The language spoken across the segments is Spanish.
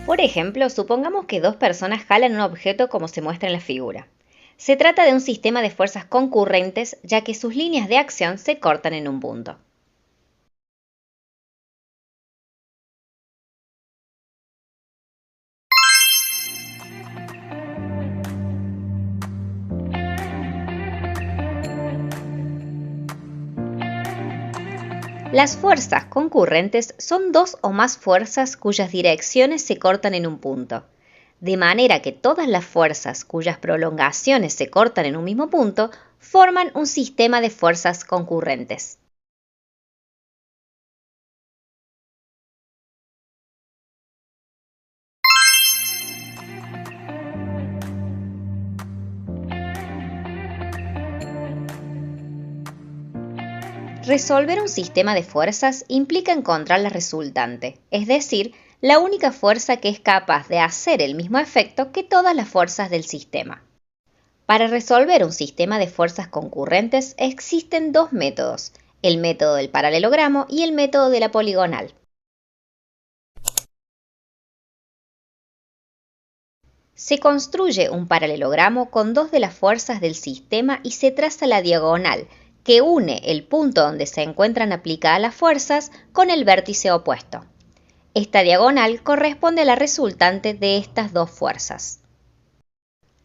Por ejemplo, supongamos que dos personas jalan un objeto como se muestra en la figura. Se trata de un sistema de fuerzas concurrentes, ya que sus líneas de acción se cortan en un punto. Las fuerzas concurrentes son dos o más fuerzas cuyas direcciones se cortan en un punto, de manera que todas las fuerzas cuyas prolongaciones se cortan en un mismo punto forman un sistema de fuerzas concurrentes. Resolver un sistema de fuerzas implica encontrar la resultante, es decir, la única fuerza que es capaz de hacer el mismo efecto que todas las fuerzas del sistema. Para resolver un sistema de fuerzas concurrentes existen dos métodos, el método del paralelogramo y el método de la poligonal. Se construye un paralelogramo con dos de las fuerzas del sistema y se traza la diagonal, que une el punto donde se encuentran aplicadas las fuerzas con el vértice opuesto. Esta diagonal corresponde a la resultante de estas dos fuerzas.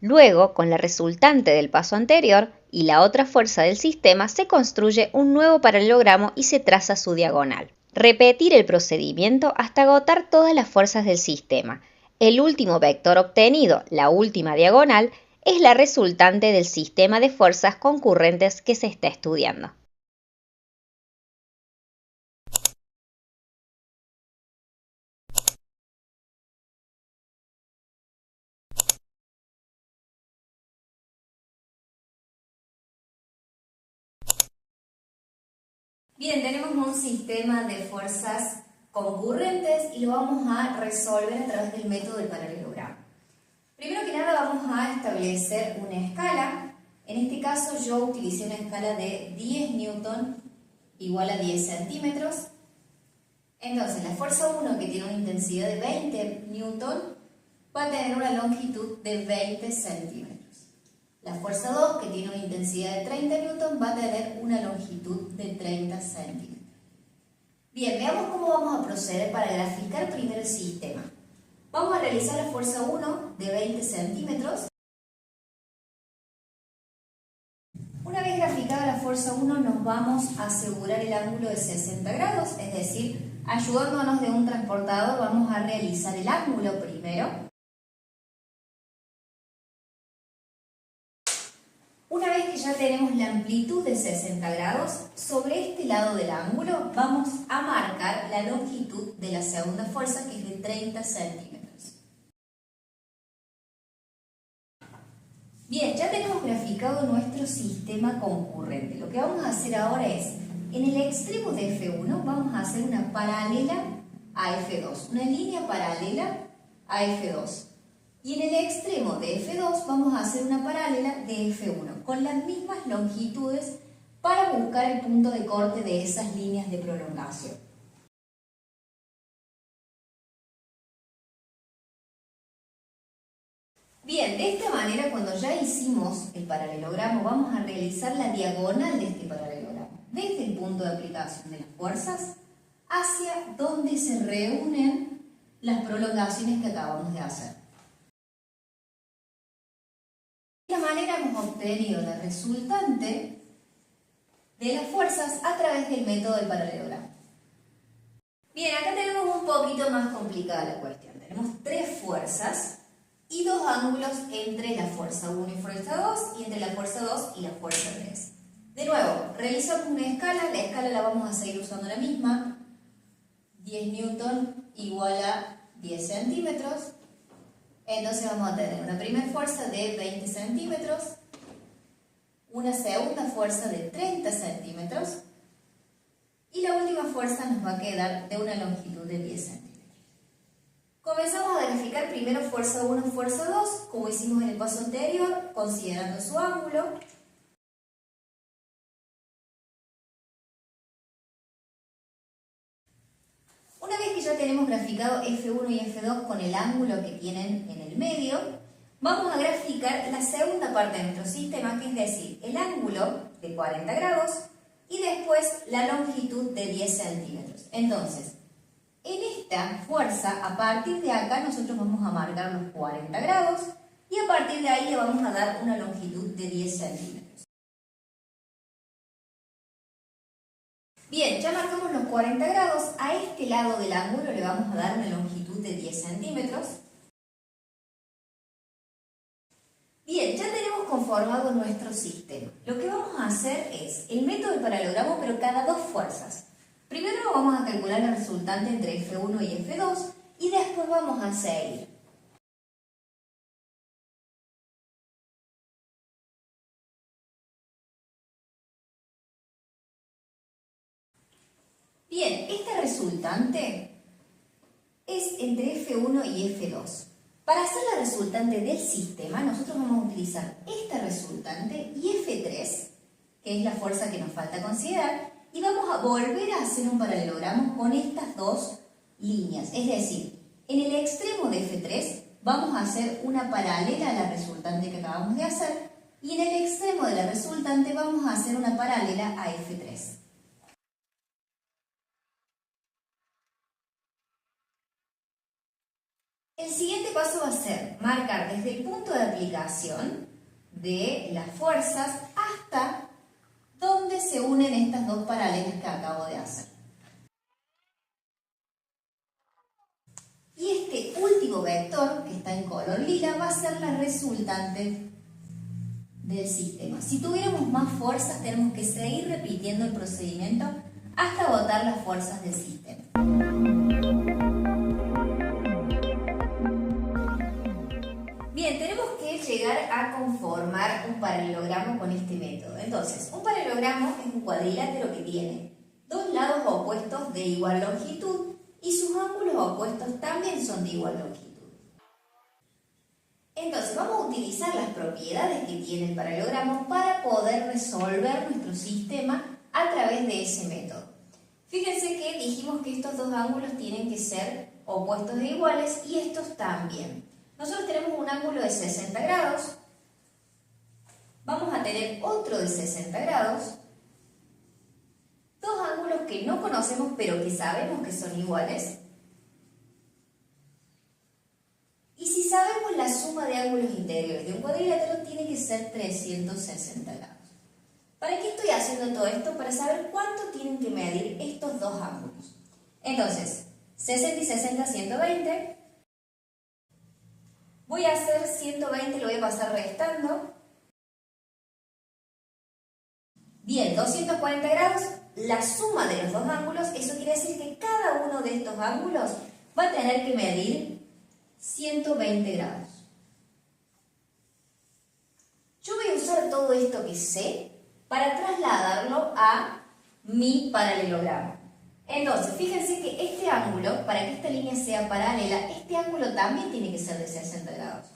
Luego, con la resultante del paso anterior y la otra fuerza del sistema, se construye un nuevo paralelogramo y se traza su diagonal. Repetir el procedimiento hasta agotar todas las fuerzas del sistema. El último vector obtenido, la última diagonal, es la resultante del sistema de fuerzas concurrentes que se está estudiando. Bien, tenemos un sistema de fuerzas concurrentes y lo vamos a resolver a través del método del paralelogramo. Primero que nada vamos a establecer una escala. En este caso yo utilicé una escala de 10 newton igual a 10 centímetros. Entonces la fuerza 1, que tiene una intensidad de 20 newton, va a tener una longitud de 20 centímetros. La fuerza 2, que tiene una intensidad de 30 newton, va a tener una longitud de 30 centímetros. Bien, veamos cómo vamos a proceder para graficar primero el sistema. Vamos a realizar la fuerza 1 de 20 centímetros. Una vez graficada la fuerza 1, nos vamos a asegurar el ángulo de 60 grados, es decir, ayudándonos de un transportador, vamos a realizar el ángulo primero. Una vez que ya tenemos la amplitud de 60 grados, sobre este lado del ángulo vamos a marcar la longitud de la segunda fuerza, que es de 30 centímetros. Bien, ya tenemos graficado nuestro sistema concurrente. Lo que vamos a hacer ahora es, en el extremo de F1 vamos a hacer una paralela a F2, una línea paralela a F2. Y en el extremo de F2 vamos a hacer una paralela de F1 con las mismas longitudes para buscar el punto de corte de esas líneas de prolongación. Bien, de esta manera cuando ya hicimos el paralelogramo vamos a realizar la diagonal de este paralelogramo desde el punto de aplicación de las fuerzas hacia donde se reúnen las prolongaciones que acabamos de hacer. De esta manera hemos obtenido la resultante de las fuerzas a través del método del paralelogramo. Bien, acá tenemos un poquito más complicada la cuestión. Tenemos tres fuerzas y dos ángulos entre la fuerza 1 y fuerza 2 y entre la fuerza 2 y la fuerza 3. De nuevo, realizamos una escala, la escala la vamos a seguir usando la misma. 10 newton igual a 10 centímetros. Entonces vamos a tener una primera fuerza de 20 centímetros, una segunda fuerza de 30 centímetros y la última fuerza nos va a quedar de una longitud de 10 centímetros. Comenzamos a graficar primero fuerza 1 y fuerza 2, como hicimos en el paso anterior, considerando su ángulo. Una vez que ya tenemos tenemos graficado F1 y F2 con el ángulo que tienen en el medio, vamos a graficar la segunda parte de nuestro sistema, que es decir, el ángulo de 40 grados y después la longitud de 10 centímetros. Entonces, en esta fuerza, a partir de acá, nosotros vamos a marcar los 40 grados y a partir de ahí le vamos a dar una longitud de 10 centímetros. Bien, ya marcamos los 40 grados. A este lado del ángulo le vamos a dar una longitud de 10 centímetros. Bien, ya tenemos conformado nuestro sistema. Lo que vamos a hacer es el método del paralelogramo, pero cada dos fuerzas. Primero vamos a calcular la resultante entre F1 y F2 y después vamos a seguir. Bien, esta resultante es entre F1 y F2. Para hacer la resultante del sistema, nosotros vamos a utilizar esta resultante y F3, que es la fuerza que nos falta considerar, y vamos a volver a hacer un paralelogramo con estas dos líneas. Es decir, en el extremo de F3 vamos a hacer una paralela a la resultante que acabamos de hacer, y en el extremo de la resultante vamos a hacer una paralela a F3. El siguiente paso va a ser marcar desde el punto de aplicación de las fuerzas hasta donde se unen estas dos paralelas que acabo de hacer. Y este último vector, que está en color lila, va a ser la resultante del sistema. Si tuviéramos más fuerzas, tenemos que seguir repitiendo el procedimiento hasta agotar las fuerzas del sistema. Bien, tenemos que llegar a conformar un paralelogramo con este método. Entonces, un paralelogramo es un cuadrilátero que tiene dos lados opuestos de igual longitud y sus ángulos opuestos también son de igual longitud. Entonces, vamos a utilizar las propiedades que tiene el paralelogramo para poder resolver nuestro sistema a través de ese método. Fíjense que dijimos que estos dos ángulos tienen que ser opuestos de iguales y estos también. Nosotros tenemos un ángulo de 60 grados, vamos a tener otro de 60 grados, dos ángulos que no conocemos pero que sabemos que son iguales. Y si sabemos la suma de ángulos interiores de un cuadrilátero, tiene que ser 360 grados. ¿Para qué estoy haciendo todo esto? Para saber cuánto tienen que medir estos dos ángulos. Entonces, 60 y 60, 120. Voy a hacer 120, lo voy a pasar restando. Bien, 240 grados, la suma de los dos ángulos, eso quiere decir que cada uno de estos ángulos va a tener que medir 120 grados. Yo voy a usar todo esto que sé para trasladarlo a mi paralelogramo. Entonces, fíjense que este ángulo, para que esta línea sea paralela, este ángulo también tiene que ser de 60 grados.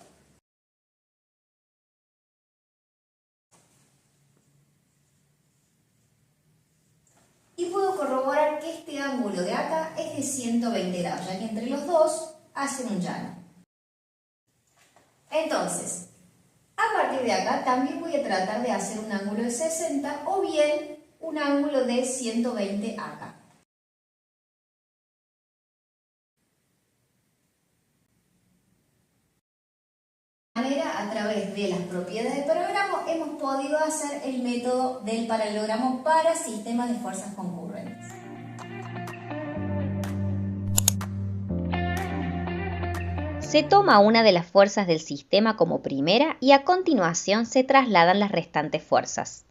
Y puedo corroborar que este ángulo de acá es de 120 grados, ya que entre los dos hacen un llano. Entonces, a partir de acá también voy a tratar de hacer un ángulo de 60 o bien un ángulo de 120 acá. A través de las propiedades del paralelogramo hemos podido hacer el método del paralelogramo para sistemas de fuerzas concurrentes. Se toma una de las fuerzas del sistema como primera y a continuación se trasladan las restantes fuerzas.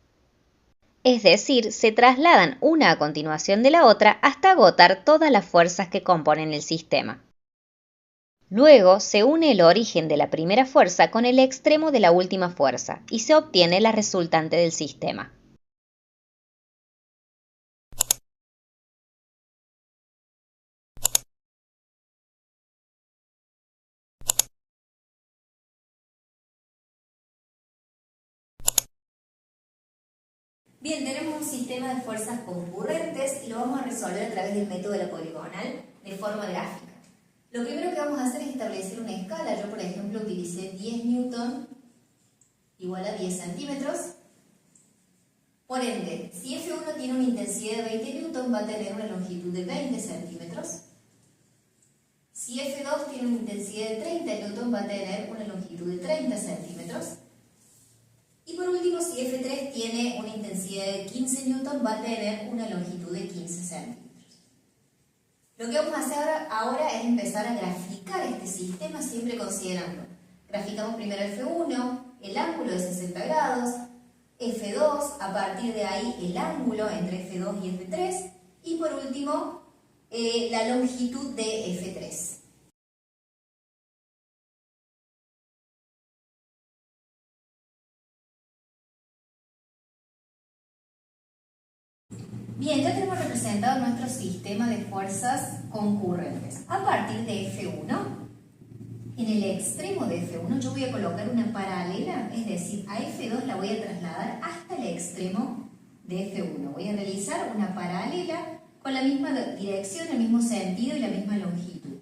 Es decir, se trasladan una a continuación de la otra hasta agotar todas las fuerzas que componen el sistema. Luego se une el origen de la primera fuerza con el extremo de la última fuerza y se obtiene la resultante del sistema. Bien, tenemos un sistema de fuerzas concurrentes y lo vamos a resolver a través del método de la poligonal de forma gráfica. Lo primero que vamos a hacer es establecer una escala. Yo, por ejemplo, utilicé 10 newton igual a 10 centímetros. Por ende, si F1 tiene una intensidad de 20 newton, va a tener una longitud de 20 centímetros. Si F2 tiene una intensidad de 30 newton, va a tener una longitud de 30 centímetros. Y por último, si F3 tiene una intensidad de 15 newton, va a tener una longitud de 15 centímetros. Lo que vamos a hacer ahora es empezar a graficar este sistema siempre considerando. Graficamos primero F1, el ángulo de 60 grados, F2, a partir de ahí el ángulo entre F2 y F3, y por último la longitud de F3. Bien, ya tenemos representado nuestro sistema de fuerzas concurrentes. A partir de F1, en el extremo de F1 yo voy a colocar una paralela, es decir, a F2 la voy a trasladar hasta el extremo de F1. Voy a realizar una paralela con la misma dirección, el mismo sentido y la misma longitud.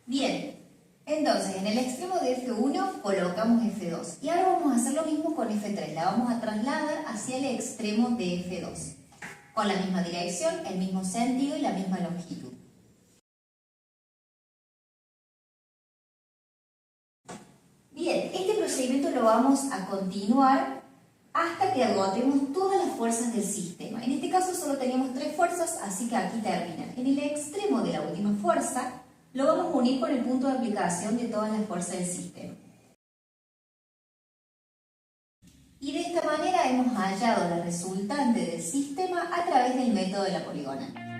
Bien, entonces en el extremo de F1 colocamos F2 y ahora vamos a hacer lo mismo con F3, la vamos a trasladar hacia el extremo de F2 con la misma dirección, el mismo sentido y la misma longitud. Bien, este procedimiento lo vamos a continuar hasta que agotemos todas las fuerzas del sistema. En este caso solo teníamos 3 fuerzas, así que aquí terminan. En el extremo de la última fuerza lo vamos a unir con el punto de aplicación de todas las fuerzas del sistema. Y de esta manera hemos hallado la resultante del sistema a través del método de la poligonal.